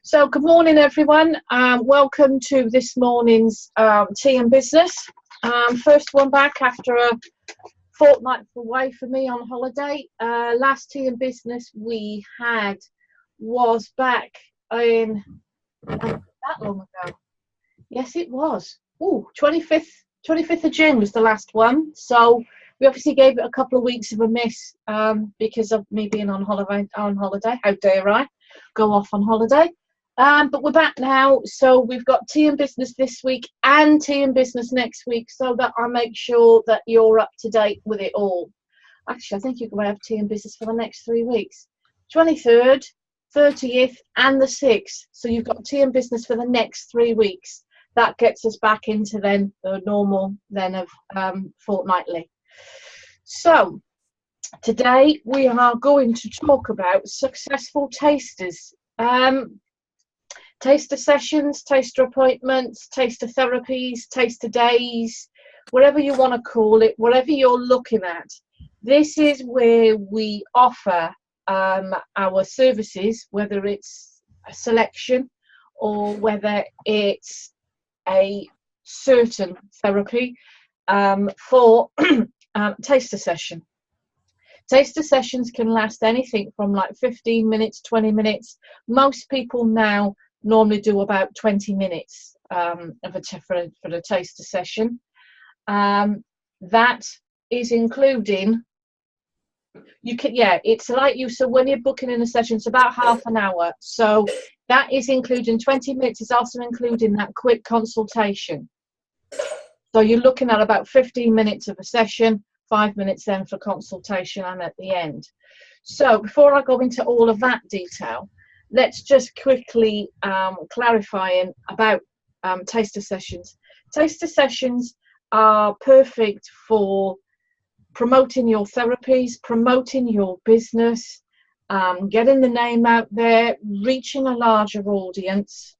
So good morning everyone. Welcome to this morning's Tea and Business. First one back after a fortnight away for me on holiday. Last Tea and Business we had was back in that long ago. Yes, it was. 25th of June was the last one. So we obviously gave it a couple of weeks of a miss because of me being on holiday. How dare I go off on holiday? But we're back now, so we've got Tea and Business this week and Tea and Business next week, so that I make sure that you're up to date with it all. Actually, I think you're going to have Tea and Business for the next 3 weeks. 23rd, 30th and the 6th. So you've got Tea and Business for the next 3 weeks. That gets us back into then the normal then of fortnightly. So today we are going to talk about successful tasters. Taster sessions, taster appointments, taster therapies, taster days, whatever you want to call it, whatever you're looking at. This is where we offer our services, whether it's a selection or whether it's a certain therapy for taster session. Taster sessions can last anything from like 15 minutes, 20 minutes. Most people now normally do about 20 minutes for a taster session. That is including, it's like so when you're booking in a session, it's about half an hour. So that is including 20 minutes, is also including that quick consultation. So you're looking at about 15 minutes of a session, 5 minutes then for consultation and at the end. So before I go into all of that detail, let's just quickly clarify about taster sessions. Taster sessions are perfect for promoting your therapies, promoting your business, getting the name out there, reaching a larger audience,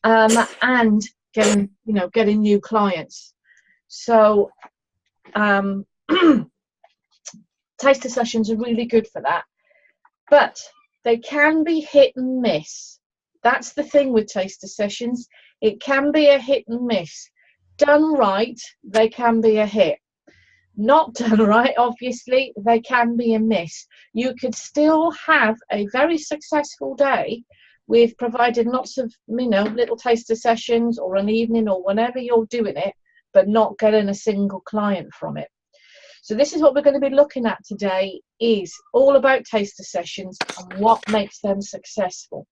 and getting new clients. So taster sessions are really good for that, but they can be hit and miss. That's the thing with taster sessions. It can be a hit and miss. Done right, they can be a hit. Not done right, obviously, they can be a miss. You could still have a very successful day with providing lots of, little taster sessions or an evening or whenever you're doing it, but not getting a single client from it. So this is what we're going to be looking at today, is all about taster sessions and what makes them successful.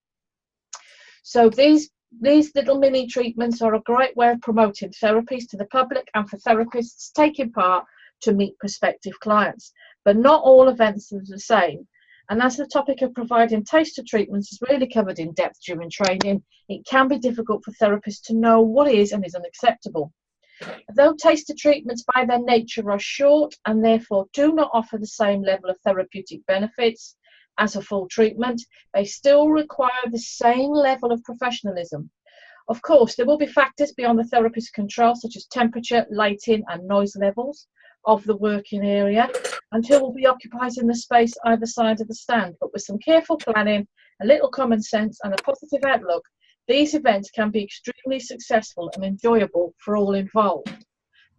So these little mini treatments are a great way of promoting therapies to the public and for therapists taking part to meet prospective clients. But not all events are the same. And as the topic of providing taster treatments is really covered in depth during training, it can be difficult for therapists to know what is and isn't acceptable. Though taster treatments by their nature are short and therefore do not offer the same level of therapeutic benefits as a full treatment, they still require the same level of professionalism. Of course, there will be factors beyond the therapist's control, such as temperature, lighting and noise levels of the working area, and who will be occupying the space either side of the stand. But with some careful planning, a little common sense and a positive outlook, these events can be extremely successful and enjoyable for all involved.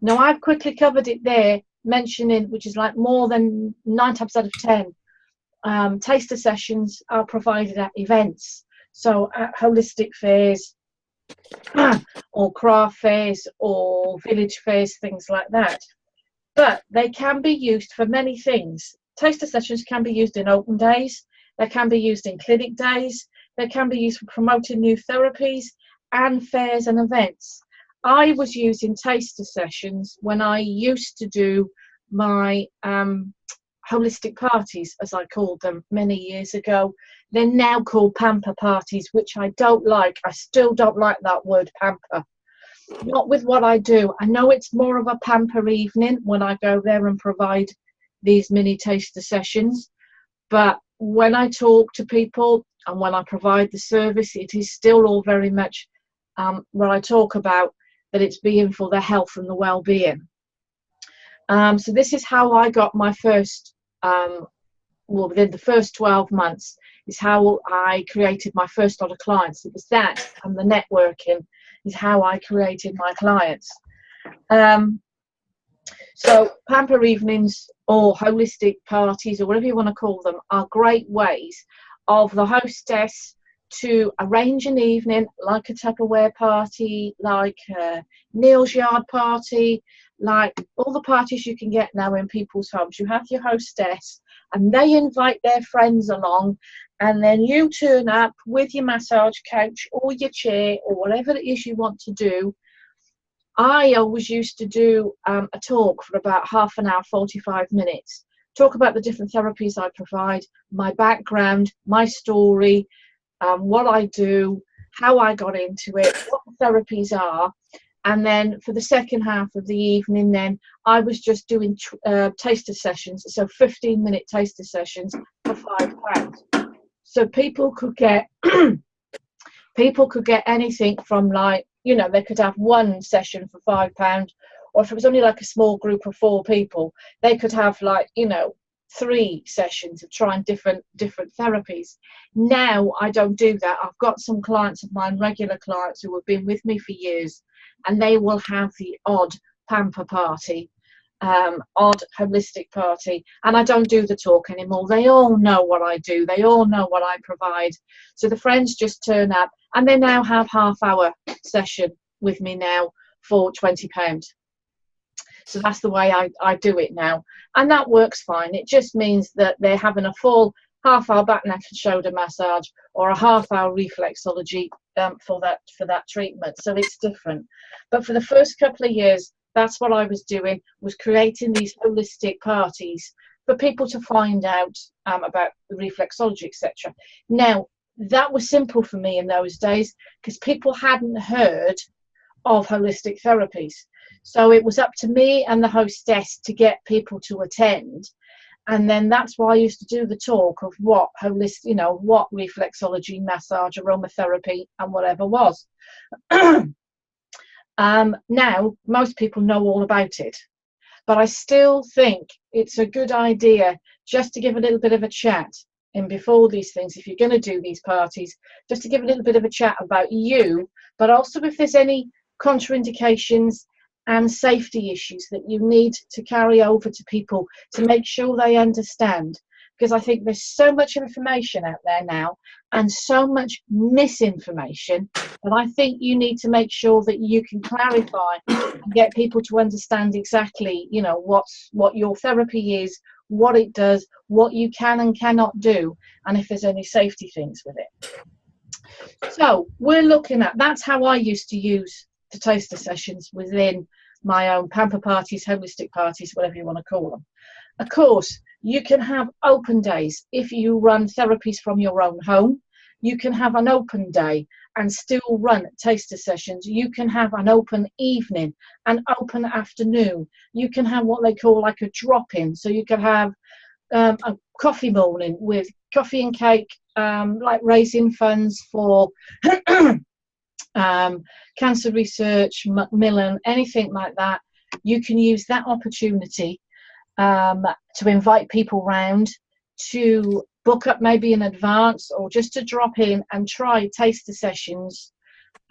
Now, I've quickly covered it there, mentioning, which is like more than 9 times out of 10, taster sessions are provided at events. So at holistic fairs or craft fairs or village fairs, things like that. But they can be used for many things. Taster sessions can be used in open days. They can be used in clinic days. They can be used for promoting new therapies and fairs and events. I was using taster sessions when I used to do my holistic parties, as I called them many years ago. They're now called pamper parties, which I don't like. I still don't like that word pamper. Not with what I do. I know it's more of a pamper evening when I go there and provide these mini taster sessions, but when I talk to people and when I provide the service, it is still all very much what I talk about, that it's being for their health and the well-being. So this is how I got my first, within the first 12 months, is how I created my first lot of clients. It was that, and the networking is how I created my clients. So pamper evenings or holistic parties or whatever you want to call them are great ways of the hostess to arrange an evening like a Tupperware party, like a Neil's Yard party, like all the parties you can get now in people's homes. You have your hostess and they invite their friends along, and then you turn up with your massage couch or your chair or whatever it is you want to do. I always used to do a talk for about half an hour, 45 minutes, talk about the different therapies I provide, my background, my story, what I do, how I got into it, what the therapies are. And then for the second half of the evening, then I was just doing taster sessions, so 15-minute taster sessions for £5. So people could get anything from, like, you know, they could have one session for £5, or if it was only like a small group of 4 people, they could have, like, you know, 3 sessions of trying different therapies. Now I don't do that. I've got some clients of mine, regular clients, who have been with me for years, and they will have the odd pamper party, odd holistic party, and I don't do the talk anymore. They all know what I do, they all know what I provide, so the friends just turn up, and they now have half-hour session with me now for £20. So that's the way I do it now, and that works fine. It just means that they're having a full half-hour back, neck and shoulder massage or a half-hour reflexology for that treatment. So it's different. But for the first couple of years, that's what I was doing, was creating these holistic parties for people to find out about the reflexology, etc. Now, that was simple for me in those days because people hadn't heard of holistic therapies. So it was up to me and the hostess to get people to attend. And then that's why I used to do the talk of what holistic, you know, what reflexology, massage, aromatherapy, and whatever was. Now, most people know all about it. But I still think it's a good idea just to give a little bit of a chat in before these things, if you're going to do these parties, just to give a little bit of a chat about you, but also if there's any contraindications and safety issues that you need to carry over to people to make sure they understand. Because I think there's so much information out there now and so much misinformation that I think you need to make sure that you can clarify and get people to understand exactly, you know, what your therapy is, what it does, what you can and cannot do, and if there's any safety things with it. So we're looking at, that's how I used to use the taster sessions within my own pamper parties, holistic parties, whatever you want to call them. Of course, you can have open days. If you run therapies from your own home, you can have an open day and still run taster sessions. You can have an open evening, an open afternoon. You can have what they call like a drop-in. So you can have a coffee morning with coffee and cake, like raising funds for cancer research, Macmillan, anything like that. You can use that opportunity to invite people round, to book up maybe in advance, or just to drop in and try taster sessions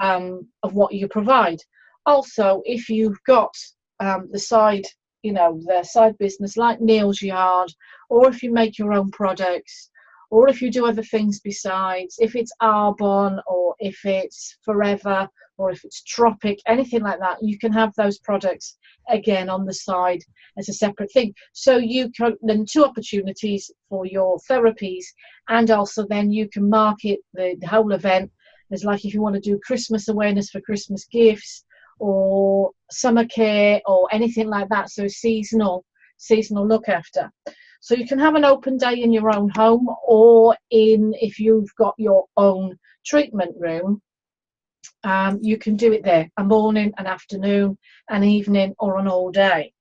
of what you provide. Also, if you've got the side, you know, the side business like Neil's Yard, or if you make your own products, or if you do other things besides, if it's Arbonne, or if it's Forever, or if it's Tropic, anything like that, you can have those products again on the side as a separate thing. So you can then 2 opportunities for your therapies, and also then you can market the whole event as, like, if you want to do Christmas awareness for Christmas gifts, or summer care, or anything like that. So seasonal look after. So you can have an open day in your own home, or if you've got your own treatment room, you can do it there, a morning, an afternoon, an evening, or an all day.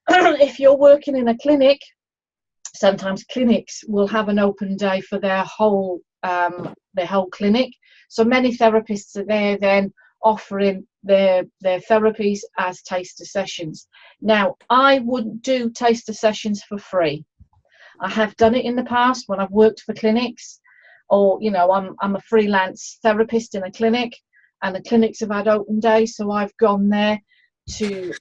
If you're working in a clinic, sometimes clinics will have an open day for their whole clinic. So many therapists are there then offering their therapies as taster sessions. Now, I wouldn't do taster sessions for free. I have done it in the past when I've worked for clinics, or I'm a freelance therapist in a clinic, and the clinics have had open days, so I've gone there to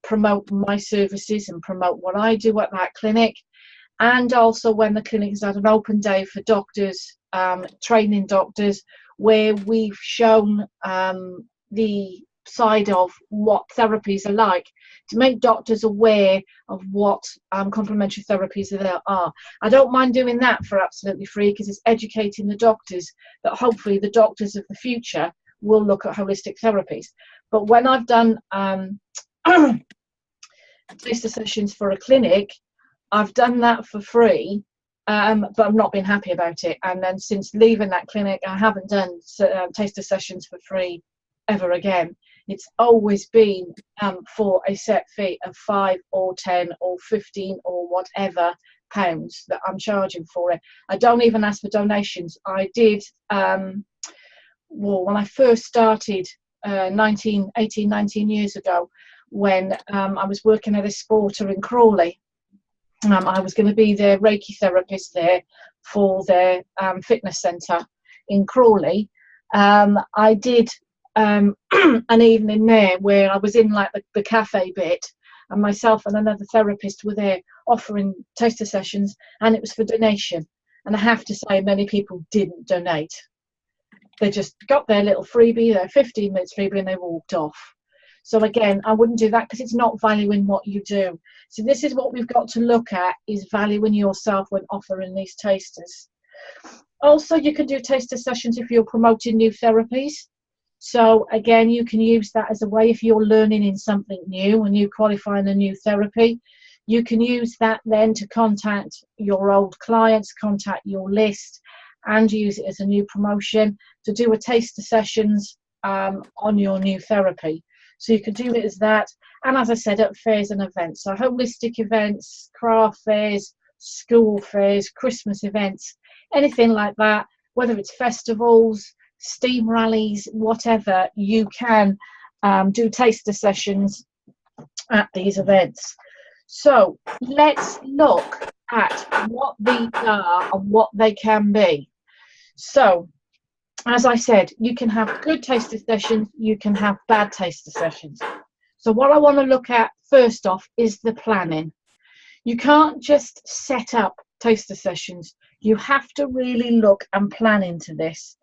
promote my services and promote what I do at that clinic. And also when the clinic has had an open day for doctors, training doctors, where we've shown the side of what therapies are like, to make doctors aware of what complementary therapies there are. I don't mind doing that for absolutely free, because it's educating the doctors that hopefully the doctors of the future will look at holistic therapies. But when I've done taster sessions for a clinic, I've done that for free, but I've not been happy about it. And then since leaving that clinic, I haven't done taster sessions for free ever again. It's always been for a set fee of 5 or 10 or 15 or whatever pounds that I'm charging for it. I don't even ask for donations. I did, when I first started 19 years ago, when I was working at a sporter in Crawley. I was going to be their Reiki therapist there for their fitness centre in Crawley. I did an evening there where I was in like the cafe bit, and myself and another therapist were there offering taster sessions, and it was for donation. And I have to say, many people didn't donate. They just got their little freebie, their 15 minutes freebie, and they walked off. So again, I wouldn't do that, because it's not valuing what you do. So this is what we've got to look at, is valuing yourself when offering these tasters. Also, you can do taster sessions if you're promoting new therapies. So again, you can use that as a way, if you're learning in something new and you qualifying a new therapy, you can use that then to contact your old clients, contact your list, and use it as a new promotion to do a taster sessions on your new therapy. So you could do it as that. And as I said, at fairs and events. So holistic events, craft fairs, school fairs, Christmas events, anything like that, whether it's festivals, steam rallies, whatever, you can do taster sessions at these events. So let's look at what these are and what they can be. So, as I said, you can have good taster sessions, you can have bad taster sessions. So what I want to look at first off is the planning. You can't just set up taster sessions. You have to really look and plan into this.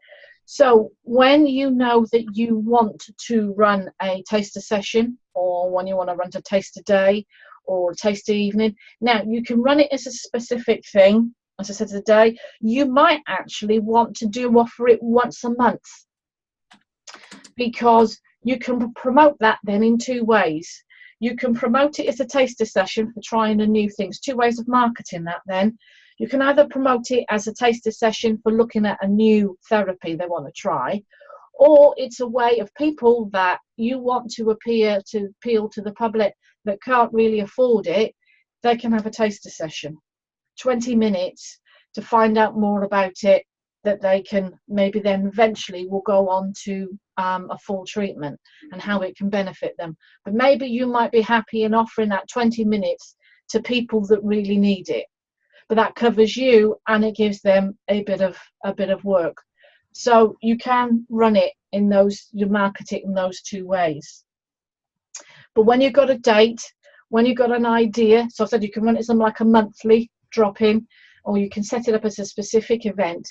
So when you know that you want to run a taster session, or when you want to run a taster day or a taster evening, now you can run it as a specific thing. As I said today, you might actually want to offer it once a month, because you can promote that then in two ways. You can promote it as a taster session for trying a new things. Two ways of marketing that then. You can either promote it as a taster session for looking at a new therapy they want to try, or it's a way of people that you want to appeal to the public that can't really afford it. They can have a taster session, 20 minutes, to find out more about it, that they can maybe then eventually will go on to a full treatment and how it can benefit them. But maybe you might be happy in offering that 20 minutes to people that really need it. But that covers you, and it gives them a bit of work. So you can run it in those, you market it in those two ways. But when you've got a date, when you've got an idea, so I said you can run it as like a monthly drop-in, or you can set it up as a specific event.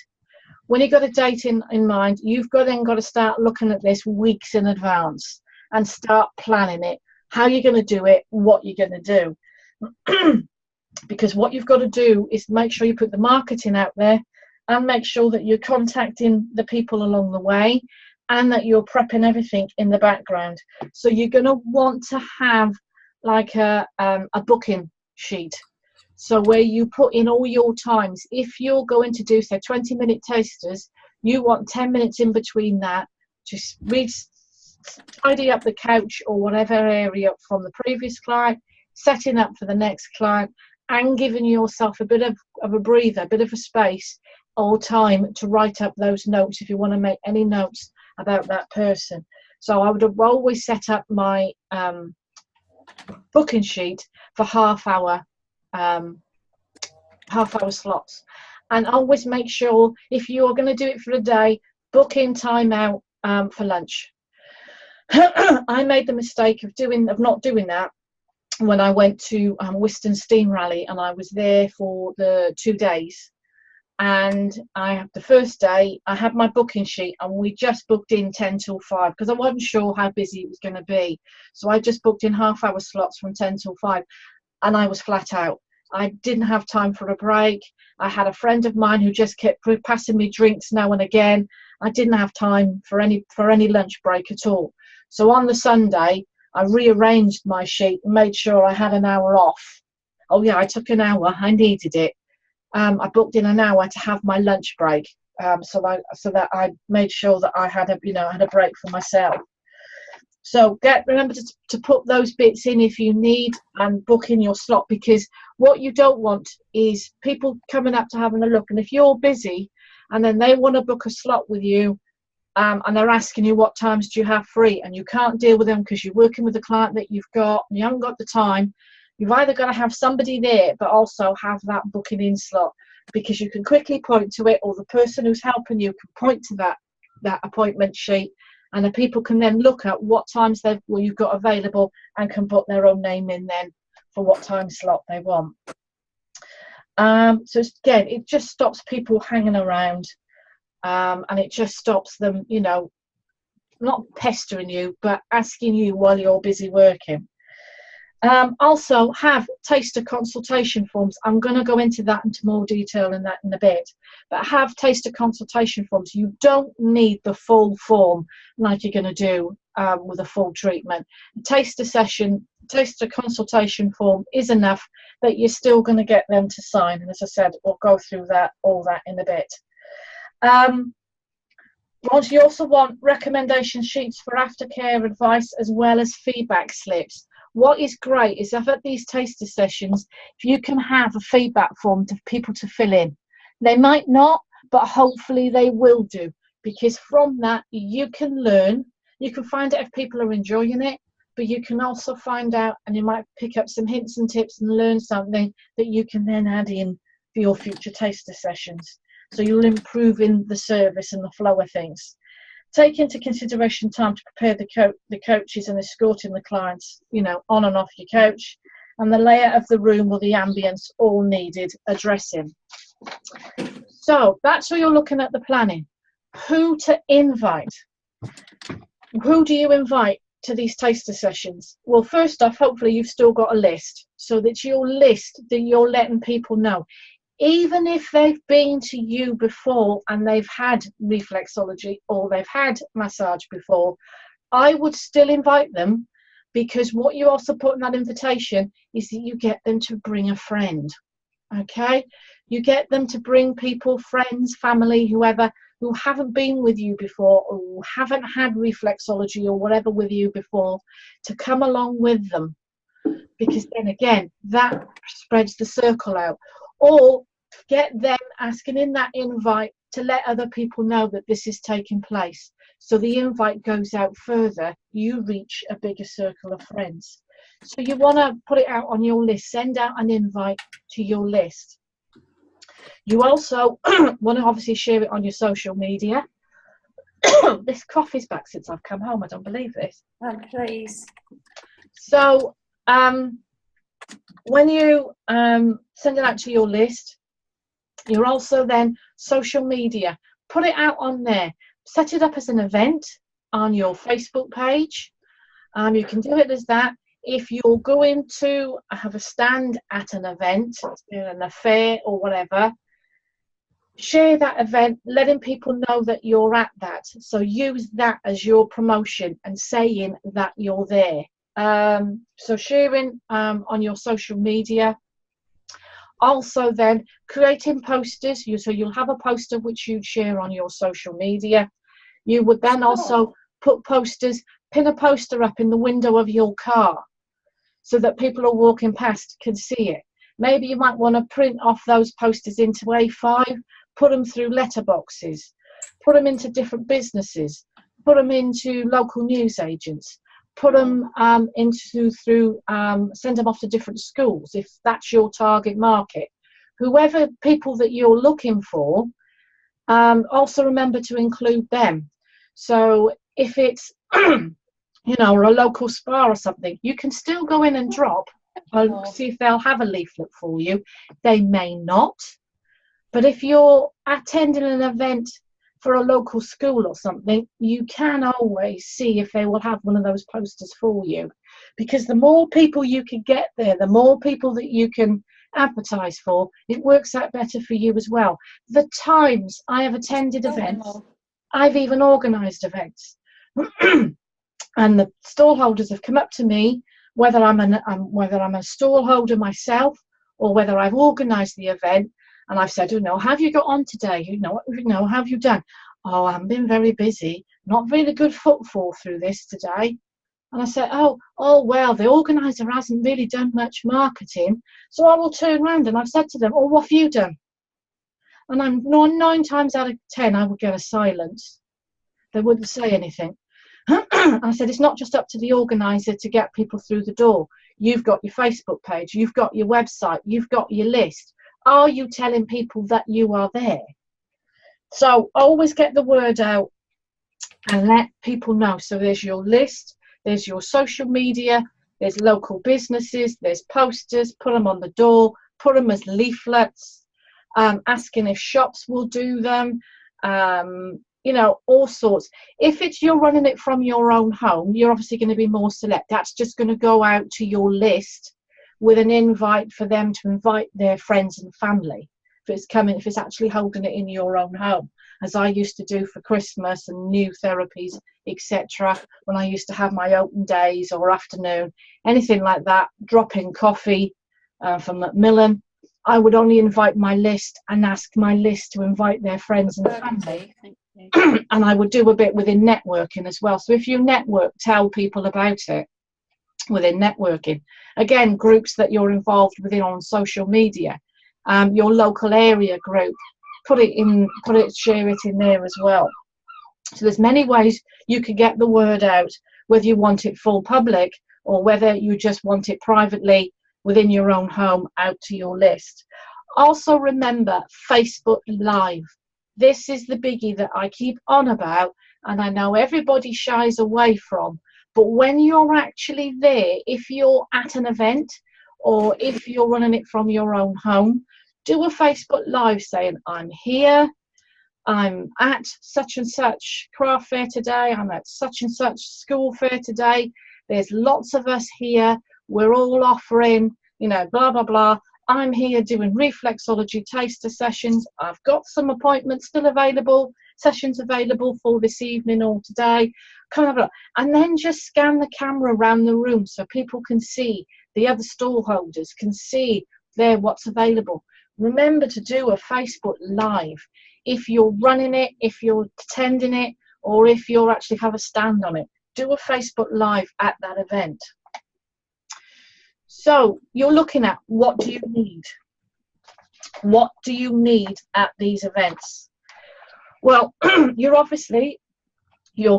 When you've got a date in mind, you've then got to start looking at this weeks in advance and start planning it, how you're going to do it, what you're going to do. Because what you've got to do is make sure you put the marketing out there, and make sure that you're contacting the people along the way, and that you're prepping everything in the background. So you're going to want to have like a booking sheet. So where you put in all your times. If you're going to do, say, 20-minute tasters, you want 10 minutes in between that. Just tidy up the couch or whatever area from the previous client, setting up for the next client, and giving yourself a bit of a breather, a bit of a space or time to write up those notes if you want to make any notes about that person. So I would have always set up my booking sheet for half-hour half-hour slots. And always make sure, if you're going to do it for a day, book in time out for lunch. I made the mistake of not doing that when I went to Whiston Steam Rally, and I was there for the 2 days. And the first day I had my booking sheet, and we just booked in 10 till 5 because I wasn't sure how busy it was going to be. So I just booked in half-hour slots from 10 till 5, and I was flat out. I didn't have time for a break. I had a friend of mine who just kept passing me drinks now and again. I didn't have time for any lunch break at all. So on the Sunday, I rearranged my sheet and made sure I had an hour off. Oh yeah, I took an hour. I needed it. I booked in an hour to have my lunch break, so that I made sure that I had a break for myself. So remember to put those bits in if you need, and book in your slot, because what you don't want is people coming up to having a look, and if you're busy and then they want to book a slot with you, and they're asking you what times do you have free, and you can't deal with them because you're working with a client that you've got and you haven't got the time, you've either got to have somebody there but also have that booking in slot, because you can quickly point to it, or the person who's helping you can point to that appointment sheet, and the people can then look at what times you've got available and can put their own name in then for what time slot they want. So again, it just stops people hanging around, and it just stops them, not pestering you, but asking you while you're busy working. Also have taster consultation forms. I'm going to go into that into more detail in a bit, but have taster consultation forms. You don't need the full form like you're going to do with a full treatment. Taster consultation form is enough, but you're still going to get them to sign, and as I said, we'll go through all that in a bit. You also want recommendation sheets for aftercare advice, as well as feedback slips. What is great is that at these taster sessions, if you can have a feedback form to people to fill in. They might not, but hopefully they will do, because from that you can learn. You can find out if people are enjoying it, but you can also find out, and you might pick up some hints and tips and learn something that you can then add in for your future taster sessions. So you'll improve in the service and the flow of things. Take into consideration time to prepare the coaches and escorting the clients, on and off your coach, and the layout of the room or the ambience all needed addressing. So that's where you're looking at the planning. Who to invite? Who do you invite to these taster sessions? Well, first off, hopefully you've still got a list, so that your list that you're letting people know. Even if they've been to you before and they've had reflexology or they've had massage before, I would still invite them, because what you also put in that invitation is that you get them to bring a friend. Okay? You get them to bring people, friends, family, whoever, who haven't been with you before, or who haven't had reflexology or whatever with you before, to come along with them. Because then again, that spreads the circle out. Or get them asking in that invite to let other people know that this is taking place. So the invite goes out further. You reach a bigger circle of friends. So you want to put it out on your list. Send out an invite to your list. You also want to obviously share it on your social media. This cough is back since I've come home. I don't believe this. Oh, please. So when you send it out to your list, you're also then social media. Put it out on there. Set it up as an event on your Facebook page. You can do it as that. If you're going to have a stand at an event, an affair or whatever, share that event, letting people know that you're at that. So use that as your promotion and saying that you're there. So sharing on your social media. Also then creating posters. So you'll have a poster which you'd share on your social media. You would then also put posters, pin a poster up in the window of your car so that people who are walking past can see it. Maybe you might want to print off those posters into A5, put them through letterboxes, put them into different businesses, put them into local news agents, put them send them off to different schools if that's your target market. whoever people that you're looking for, also remember to include them. So if it's you know, or a local spa or something, you can still go in and drop and see if they'll have a leaflet for you. They may not, but if you're attending an event for a local school or something, you can always see if they will have one of those posters for you, because the more people you can get there, the more people that you can advertise for, it works out better for you as well. The times I have attended events, I've even organised events and the stall holders have come up to me, whether I'm a stall holder myself or whether I've organised the event, and I've said, how have you got on today? How have you done? Oh, I've been very busy, not really good footfall through this today. And I said, oh well, the organiser hasn't really done much marketing, so I will turn around and I've said to them, oh, what have you done? And I'm 9 times out of 10 I would get a silence. They wouldn't say anything. I said, it's not just up to the organiser to get people through the door. You've got your Facebook page, you've got your website, you've got your list. Are you telling people that you are there? So always get the word out and let people know. So there's your list, there's your social media, there's local businesses, there's posters, put them on the door, put them as leaflets, asking if shops will do them, all sorts. If you're running it from your own home, you're obviously going to be more select. That's just going to go out to your list with an invite for them to invite their friends and family. If it's actually holding it in your own home, as I used to do for Christmas and new therapies, etc. When I used to have my open days or afternoon, anything like that, drop in coffee from Macmillan, I would only invite my list and ask my list to invite their friends and family. And I would do a bit within networking as well. So if you network, tell people about it within networking. Again, groups that you're involved within on social media, your local area group, share it in there as well. So there's many ways you can get the word out, whether you want it full public or whether you just want it privately within your own home out to your list. Also remember Facebook Live. This is the biggie that I keep on about, and I know everybody shies away from. But when you're actually there, if you're at an event or if you're running it from your own home, do a Facebook Live saying, I'm here, I'm at such and such craft fair today, I'm at such and such school fair today, there's lots of us here, we're all offering, blah, blah, blah. I'm here doing reflexology taster sessions. I've got some appointments still available, sessions available for this evening or today. And then just scan the camera around the room so people can see, the other stall holders can see there what's available. Remember to do a Facebook Live if you're running it, if you're attending it, or if you actually have a stand on it. Do a Facebook Live at that event. So you're looking at, what do you need? What do you need at these events? Well, you're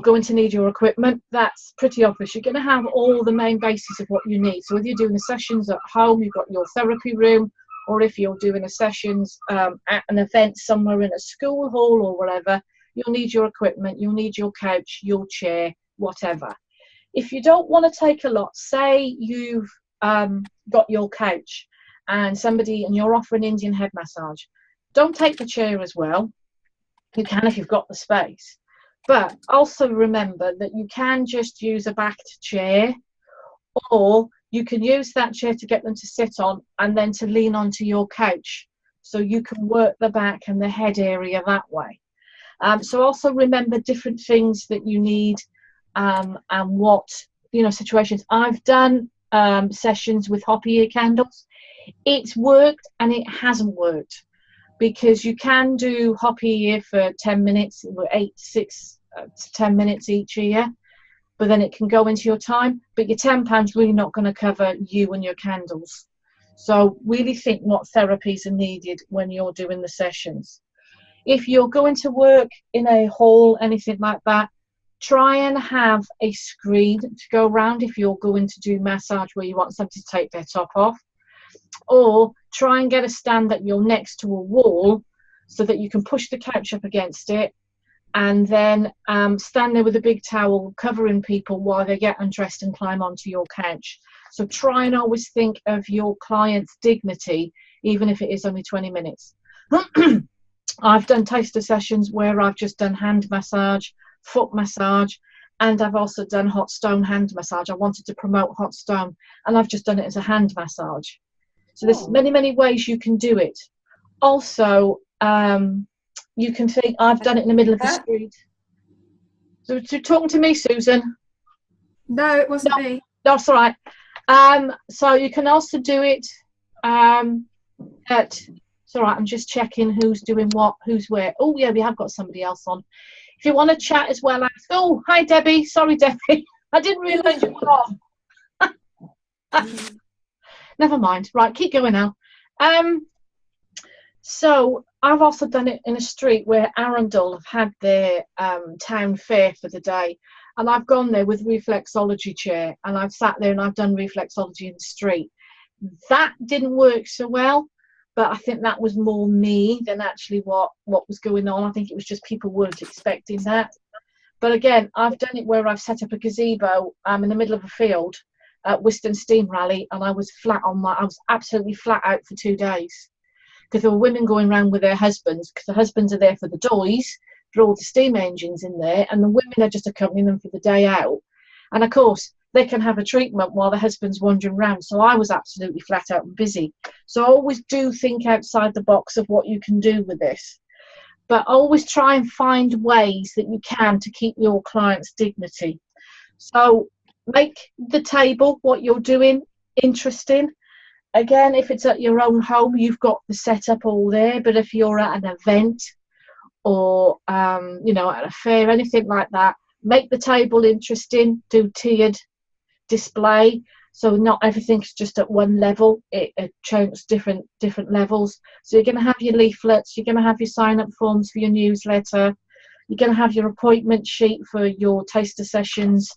going to need your equipment. That's pretty obvious. You're going to have all the main bases of what you need. So whether you're doing the sessions at home, you've got your therapy room, or if you're doing the sessions at an event somewhere in a school hall or whatever, you'll need your equipment, you'll need your couch, your chair, whatever. If you don't want to take a lot, say you've got your couch and you're offering Indian head massage, don't take the chair as well. You can if you've got the space, but also remember that you can just use a backed chair, or you can use that chair to get them to sit on and then to lean onto your couch, so you can work the back and the head area that way. So also remember different things that you need and what situations. I've done sessions with hoppy ear candles. It's worked and it hasn't worked, because you can do hoppy ear for 10 minutes, 6 to 10 minutes each ear, but then it can go into your time, but your £10 really not going to cover you and your candles. So really think what therapies are needed when you're doing the sessions. If you're going to work in a hall, anything like that, try and have a screen to go around if you're going to do massage where you want somebody to take their top off. or try and get a stand that you're next to a wall so that you can push the couch up against it, and then stand there with a big towel covering people while they get undressed and climb onto your couch. So try and always think of your client's dignity, even if it is only 20 minutes. I've done taster sessions where I've just done hand massage, foot massage, and I've also done hot stone hand massage. I wanted to promote hot stone, and I've just done it as a hand massage. So there's many ways you can do it. Also, you can think, I've done it in the middle of the street. So talking to me, Susan? No, it wasn't me. That's all right. So you can also do it it's all right, I'm just checking who's doing what, who's where. Oh, yeah, we have got somebody else on. If you want to chat as well, ask. Oh, hi, Debbie. Sorry, Debbie. I didn't realise you were on. Never mind. Right, keep going now. So I've also done it in a street where Arundel have had their town fair for the day, and I've gone there with reflexology chair, and I've sat there and I've done reflexology in the street. That didn't work so well, but I think that was more me than actually what was going on. I think it was just people weren't expecting that. But again, I've done it where I've set up a gazebo in the middle of a field at Wiston Steam Rally, and I was I was absolutely flat out for 2 days, because there were women going around with their husbands, because the husbands are there for the toys, for all the steam engines in there, and the women are just accompanying them for the day out. And of course, they can have a treatment while the husband's wandering around. So I was absolutely flat out and busy. So always do think outside the box of what you can do with this. But always try and find ways that you can to keep your client's dignity. So make the table, what you're doing, interesting. Again, if it's at your own home, you've got the setup all there. But if you're at an event or, you know, at a fair, anything like that, make the table interesting, do tiered display, so not everything's just at one level. It changes different levels. So you're going to have your leaflets, you're going to have your sign up forms for your newsletter, you're going to have your appointment sheet for your taster sessions.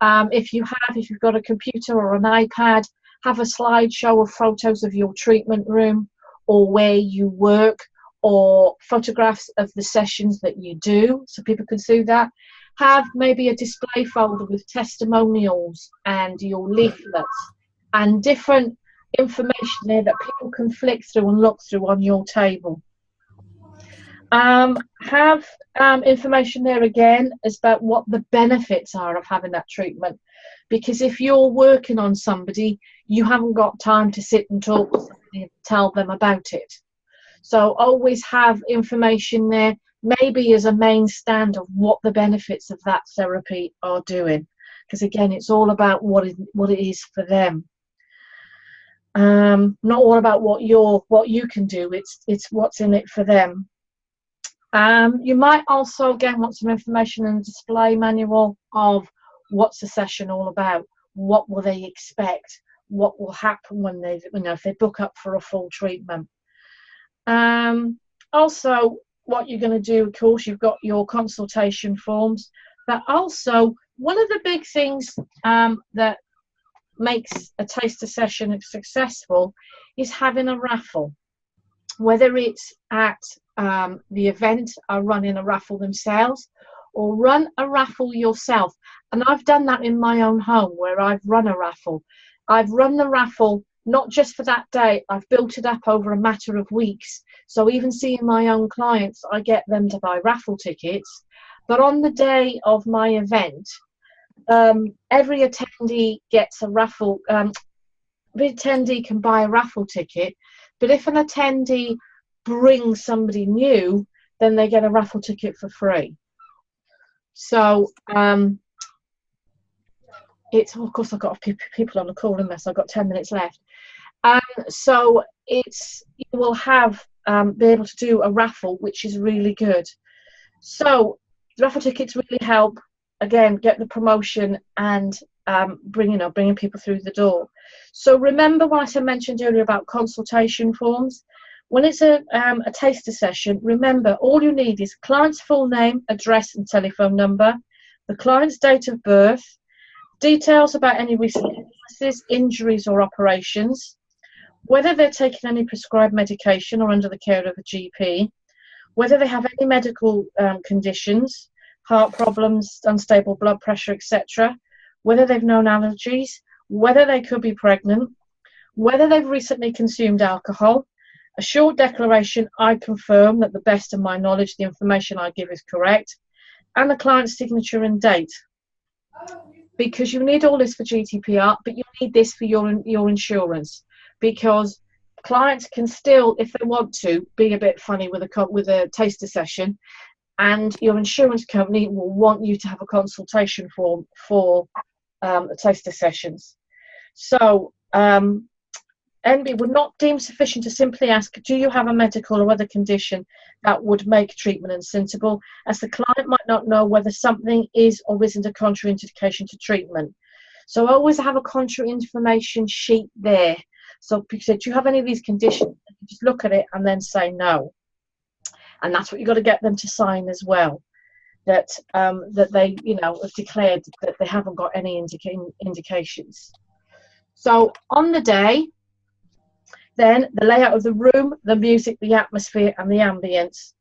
If you've got a computer or an iPad, have a slideshow of photos of your treatment room or where you work, or photographs of the sessions that you do, so people can see that. Have maybe a display folder with testimonials and your leaflets and different information there that people can flick through and look through on your table. Have information there again about what the benefits are of having that treatment, because if you're working on somebody, you haven't got time to sit and talk to somebody and tell them about it. So always have information there, maybe as a main stand of what the benefits of that therapy are doing, because again, it's all about what it is for them. Not all about what you can do. It's what's in it for them. You might also again want some information and a display manual of what's the session all about. What will they expect? What will happen when if they book up for a full treatment? Also, what you're going to do, of course, you've got your consultation forms, but also one of the big things that makes a taster session successful is having a raffle. Whether it's at the event are running a raffle themselves, or run a raffle yourself. And I've done that in my own home where I've run a raffle. I've run the raffle not just for that day, I've built it up over a matter of weeks. So even seeing my own clients, I get them to buy raffle tickets. But on the day of my event, every attendee gets a raffle. Every attendee can buy a raffle ticket, but if an attendee brings somebody new, then they get a raffle ticket for free. So it's, of course, I've got people on the call unless I've got 10 minutes left. So it's, you will have be able to do a raffle, which is really good. So the raffle tickets really help, again, get the promotion and bringing people through the door. So remember what I mentioned earlier about consultation forms. When it's a taster session, remember all you need is client's full name, address and telephone number, the client's date of birth, details about any recent illnesses, injuries or operations, whether they're taking any prescribed medication or under the care of a GP, whether they have any medical conditions, heart problems, unstable blood pressure, etc., whether they've known allergies, whether they could be pregnant, whether they've recently consumed alcohol. A short declaration: I confirm that the best of my knowledge, the information I give is correct, and the client's signature and date. Because you need all this for GDPR, but you need this for your insurance, because clients can still, if they want to, be a bit funny with a taster session, and your insurance company will want you to have a consultation form for the taster sessions. So NB would not deem sufficient to simply ask, do you have a medical or other condition that would make treatment unsuitable, as the client might not know whether something is or isn't a contraindication to treatment. So always have a contra-information sheet there. So if you said, do you have any of these conditions? You just look at it and then say no. And that's what you've got to get them to sign as well, that that they, you know, have declared that they haven't got any indications. So on the day, then the layout of the room, the music, the atmosphere, and the ambience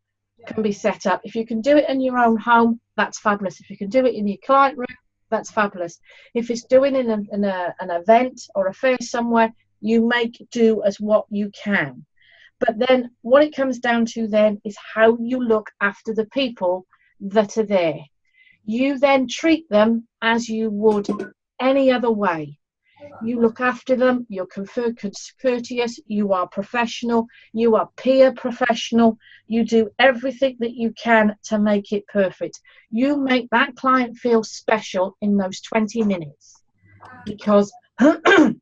can be set up. If you can do it in your own home, that's fabulous. If you can do it in your client room, that's fabulous. If it's doing in an event or a fair somewhere, you make do as what you can. But then what it comes down to then is how you look after the people that are there. You then treat them as you would any other way. You look after them, you're courteous, you are professional, you are peer professional, you do everything that you can to make it perfect. You make that client feel special in those 20 minutes, because that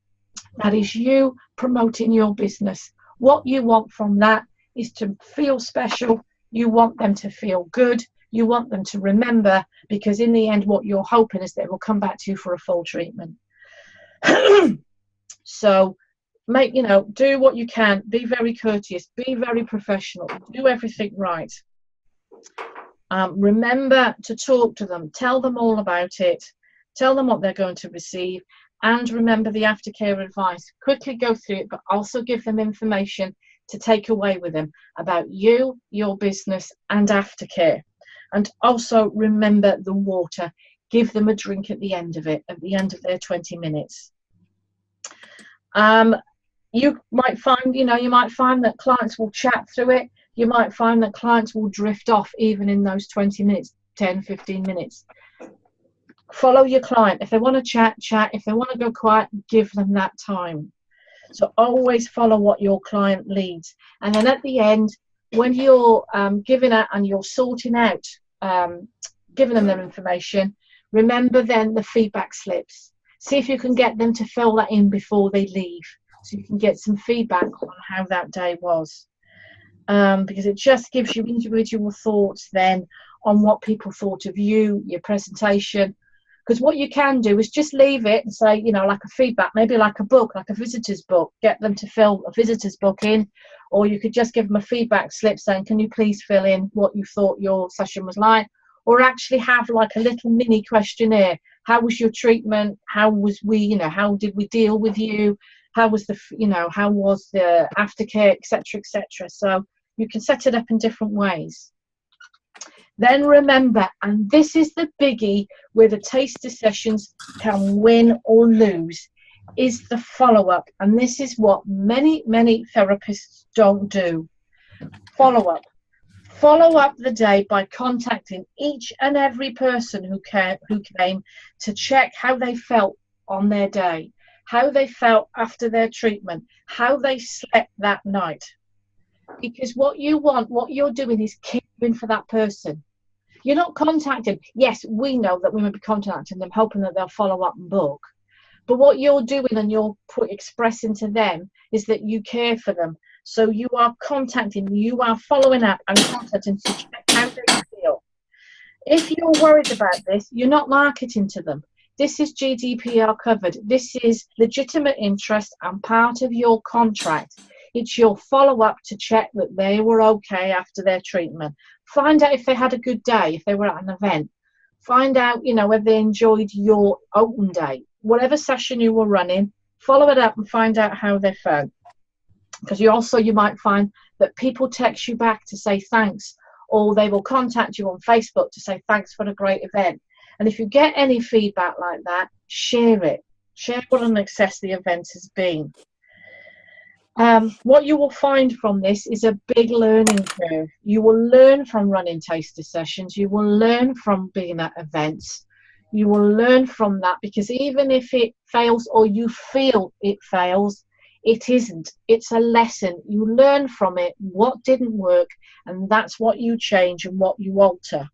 is you promoting your business. What you want from that is to feel special. You want them to feel good. You want them to remember, because in the end, what you're hoping is that it will come back to you for a full treatment. So do what you can, be very courteous, be very professional, do everything right. Remember to talk to them, tell them all about it, tell them what they're going to receive, and remember the aftercare advice. Quickly go through it, but also give them information to take away with them about you, your business, and aftercare. And also remember the water. Give them a drink at the end of it, at the end of their 20 minutes. You might find that clients will chat through it. You might find that clients will drift off even in those 20 minutes, 10, 15 minutes. Follow your client. If they want to chat. If they want to go quiet, give them that time. So always follow what your client leads. And then at the end, when you're giving out and you're sorting out, giving them their information, remember then the feedback slips. See if you can get them to fill that in before they leave, so you can get some feedback on how that day was. Because it just gives you individual thoughts then on what people thought of you, your presentation. Because what you can do is just leave it and say, like a feedback, maybe like a book, like a visitor's book, get them to fill a visitor's book in, or you could just give them a feedback slip saying, can you please fill in what you thought your session was like, or actually have like a little mini questionnaire. How was your treatment? How was how did we deal with you? How was the aftercare, etc., etc. So you can set it up in different ways. Then remember, and this is the biggie where the taster sessions can win or lose, is the follow-up. And this is what many therapists don't do. Follow-up. Follow up the day by contacting each and every person who came to check how they felt on their day, how they felt after their treatment, how they slept that night. Because what you're doing is caring for that person. You're not contacting. Yes, we know that we may be contacting them, hoping that they'll follow up and book. But what you're doing and you're expressing to them is that you care for them. So you are contacting, you are following up and contacting to check how they feel. If you're worried about this, you're not marketing to them. This is GDPR covered. This is legitimate interest and part of your contract. It's your follow-up to check that they were okay after their treatment. Find out if they had a good day, if they were at an event. Find out, whether they enjoyed your open day. Whatever session you were running, follow it up and find out how they felt. Because you might find that people text you back to say thanks, or they will contact you on Facebook to say thanks for a great event. And if you get any feedback like that, share it. Share what an success the event has been. What you will find from this is a big learning curve. You will learn from running taster sessions. You will learn from being at events. You will learn from that, because even if it fails or you feel it fails, it isn't. It's a lesson. You learn from it what didn't work, and that's what you change and what you alter.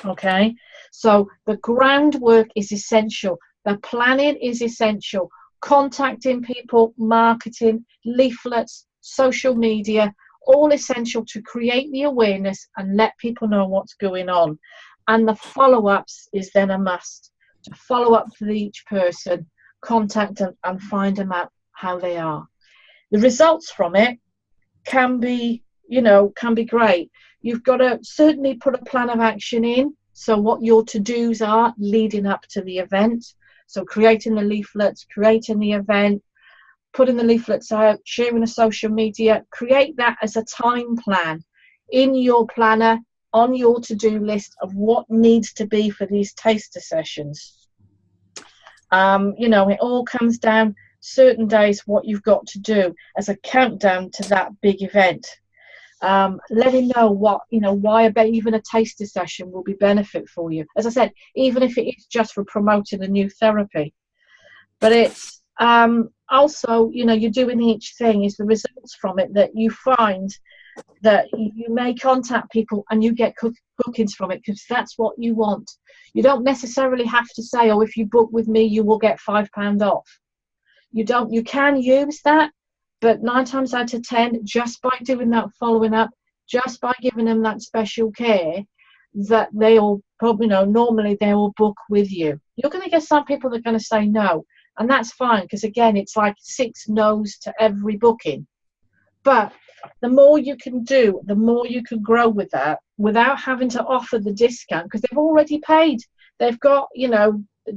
Okay? So the groundwork is essential. The planning is essential. Contacting people, marketing, leaflets, social media, all essential to create the awareness and let people know what's going on. And the follow-ups is then a must. To follow up with each person, contact them and find them out how they are. The results from it can be, can be great. You've got to certainly put a plan of action in. So what your to-dos are leading up to the event. So creating the leaflets, creating the event, putting the leaflets out, sharing the social media, create that as a time plan in your planner, on your to-do list of what needs to be for these taster sessions. It all comes down certain days what you've got to do as a countdown to that big event. Letting know why even a taster session will be benefit for you. As I said, even if it is just for promoting a new therapy, but it's also, you're doing each thing is the results from it that you find that you may contact people and you get bookings from it, because that's what you want. You don't necessarily have to say, oh, if you book with me, you will get £5 off. You can use that. But 9 times out of 10, just by doing that following up, just by giving them that special care, that they'll probably normally they will book with you. You're going to get some people that are going to say no, and that's fine, because again, it's like 6 no's to every booking. But the more you can do, the more you can grow with that without having to offer the discount, because they've already paid. They've got,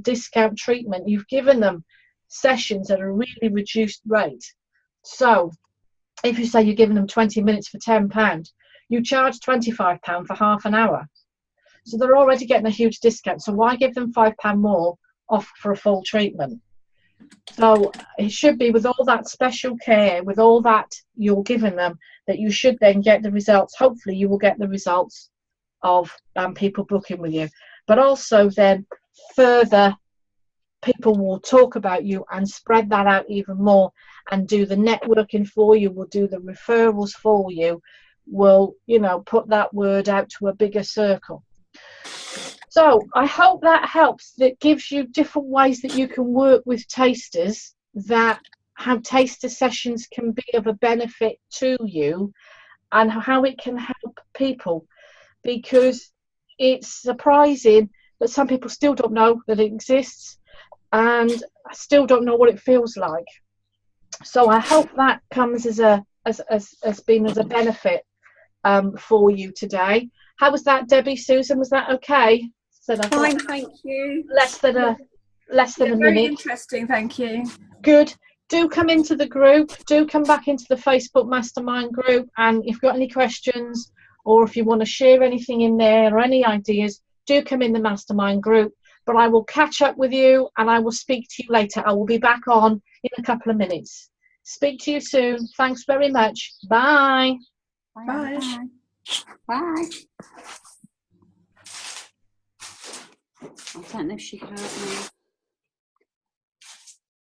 discount treatment. You've given them sessions at a really reduced rate. So if you say you're giving them 20 minutes for £10, you charge £25 for half an hour. So they're already getting a huge discount. So why give them £5 more off for a full treatment? So it should be with all that special care, with all that you're giving them, that you should then get the results. Hopefully you will get the results of people booking with you. But also then further, people will talk about you and spread that out even more and do the networking for you, will do the referrals for you, will, put that word out to a bigger circle. So I hope that helps. That gives you different ways that you can work with tasters, that how taster sessions can be of a benefit to you and how it can help people, because it's surprising that some people still don't know that it exists and still don't know what it feels like. So I hope that comes as a benefit for you today. How was that, Debbie? Susan, was that okay? Fine, thank you. Less than a Very minute. interesting, thank you. Good. Do come into the group. Do come back into the Facebook Mastermind group. And if you've got any questions, or if you want to share anything in there or any ideas, do come in the Mastermind group. But I will catch up with you and I will speak to you later. I will be back on in a couple of minutes. Speak to you soon. Thanks very much. Bye. Bye. Bye. I don't know if she heard me.